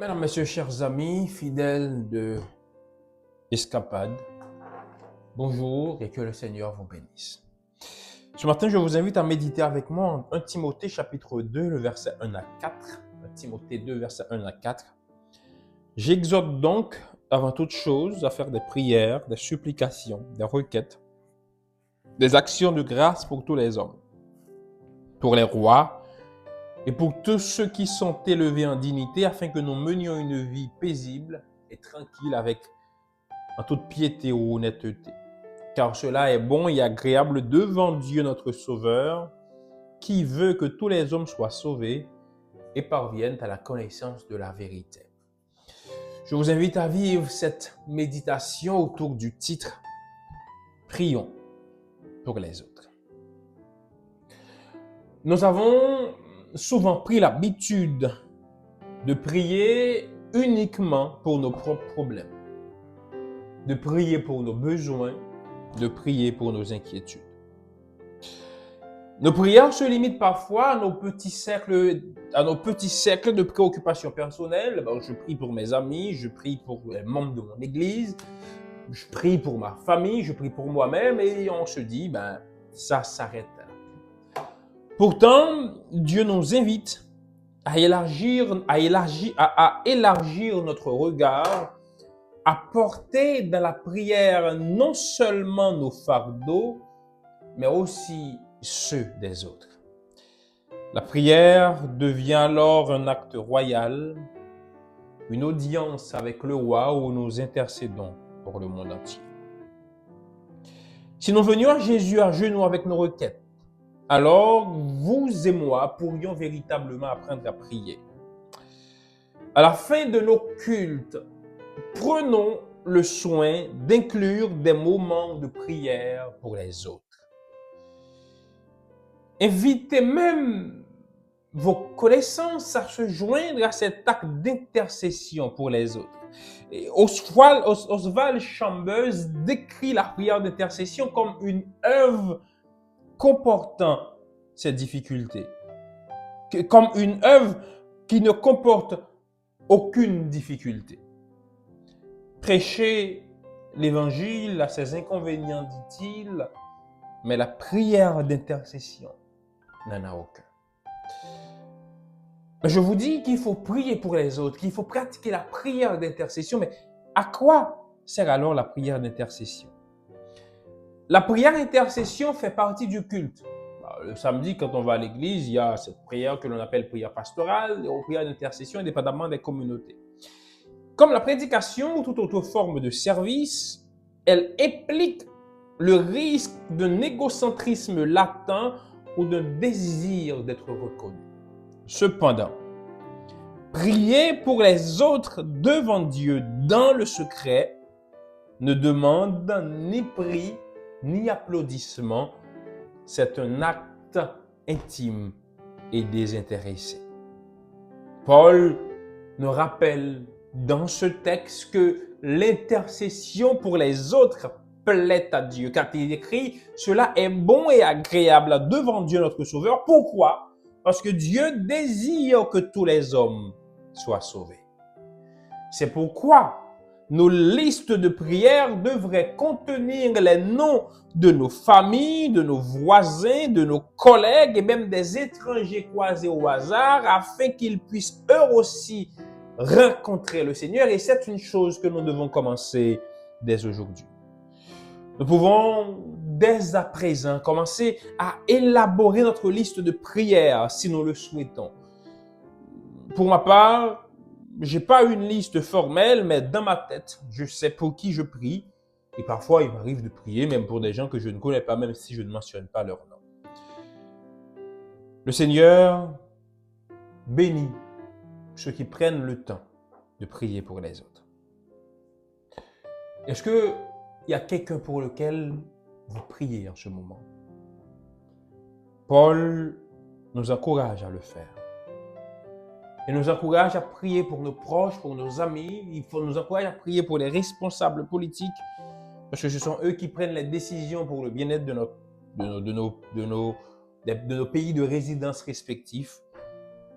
Mesdames, Messieurs, chers amis, fidèles de Escapade, bonjour et que le Seigneur vous bénisse. Ce matin, je vous invite à méditer avec moi en 1 Timothée chapitre 2, le verset 1 à 4. 1 Timothée 2, verset 1 à 4. J'exhorte donc, avant toute chose, à faire des prières, des supplications, des requêtes, des actions de grâce pour tous les hommes, pour les rois et pour tous ceux qui sont élevés en dignité, afin que nous menions une vie paisible et tranquille en toute piété et honnêteté. Car cela est bon et agréable devant Dieu notre Sauveur, qui veut que tous les hommes soient sauvés et parviennent à la connaissance de la vérité. Je vous invite à vivre cette méditation autour du titre « Prions pour les autres ». Nous avons souvent pris l'habitude de prier uniquement pour nos propres problèmes, de prier pour nos besoins, de prier pour nos inquiétudes. Nos prières se limitent parfois à nos petits cercles de préoccupations personnelles. Je prie pour mes amis, je prie pour les membres de mon église, je prie pour ma famille, je prie pour moi-même et on se dit, ça s'arrête là. Pourtant, Dieu nous invite à élargir notre regard, à porter dans la prière non seulement nos fardeaux, mais aussi ceux des autres. La prière devient alors un acte royal, une audience avec le roi où nous intercédons pour le monde entier. Si nous venions à Jésus à genoux avec nos requêtes, alors vous et moi pourrions véritablement apprendre à prier. À la fin de nos cultes, prenons le soin d'inclure des moments de prière pour les autres. Invitez même vos connaissances à se joindre à cet acte d'intercession pour les autres. Et Oswald Chambers décrit la prière d'intercession comme une œuvre comportant ces difficultés, comme une œuvre qui ne comporte aucune difficulté. Prêcher l'évangile a ses inconvénients, dit-il, mais la prière d'intercession n'en a aucun. Je vous dis qu'il faut prier pour les autres, qu'il faut pratiquer la prière d'intercession, mais à quoi sert alors la prière d'intercession? La prière d'intercession fait partie du culte. Le samedi, quand on va à l'église, il y a cette prière que l'on appelle prière pastorale, ou prière d'intercession, indépendamment des communautés. Comme la prédication ou toute autre forme de service, elle implique le risque d'un égocentrisme latent ou d'un désir d'être reconnu. Cependant, prier pour les autres devant Dieu dans le secret ne demande ni prix ni applaudissement. C'est un acte intime et désintéressé. Paul nous rappelle dans ce texte que l'intercession pour les autres plaît à Dieu, car il écrit « Cela est bon et agréable devant Dieu notre Sauveur ». Pourquoi? Parce que Dieu désire que tous les hommes soient sauvés. C'est pourquoi nos listes de prières devraient contenir les noms de nos familles, de nos voisins, de nos collègues et même des étrangers croisés au hasard, afin qu'ils puissent eux aussi rencontrer le Seigneur. Et c'est une chose que nous devons commencer dès aujourd'hui. Nous pouvons dès à présent commencer à élaborer notre liste de prières si nous le souhaitons. Pour ma part, j'ai pas une liste formelle, mais dans ma tête, je sais pour qui je prie. Et parfois, il m'arrive de prier même pour des gens que je ne connais pas, même si je ne mentionne pas leur nom. Le Seigneur bénit ceux qui prennent le temps de prier pour les autres. Est-ce qu'il y a quelqu'un pour lequel vous priez en ce moment? Paul nous encourage à le faire. Il nous encourage à prier pour nos proches, pour nos amis. Il nous encourage à prier pour les responsables politiques, parce que ce sont eux qui prennent les décisions pour le bien-être de nos pays de résidence respectifs.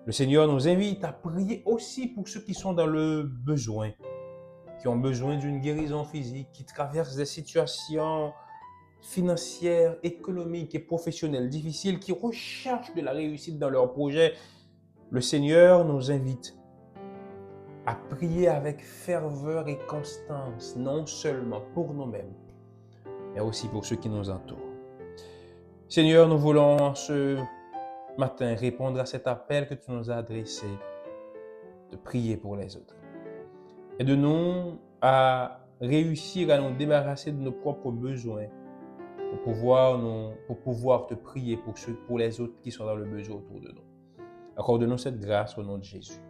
Le Seigneur nous invite à prier aussi pour ceux qui sont dans le besoin, qui ont besoin d'une guérison physique, qui traversent des situations financières, économiques et professionnelles difficiles, qui recherchent de la réussite dans leurs projets. Le Seigneur nous invite à prier avec ferveur et constance, non seulement pour nous-mêmes, mais aussi pour ceux qui nous entourent. Seigneur, nous voulons ce matin répondre à cet appel que tu nous as adressé, de prier pour les autres. Aide-nous à réussir à nous débarrasser de nos propres besoins pour pouvoir te prier pour les autres qui sont dans le besoin autour de nous. Accorde-nous cette grâce au nom de Jésus.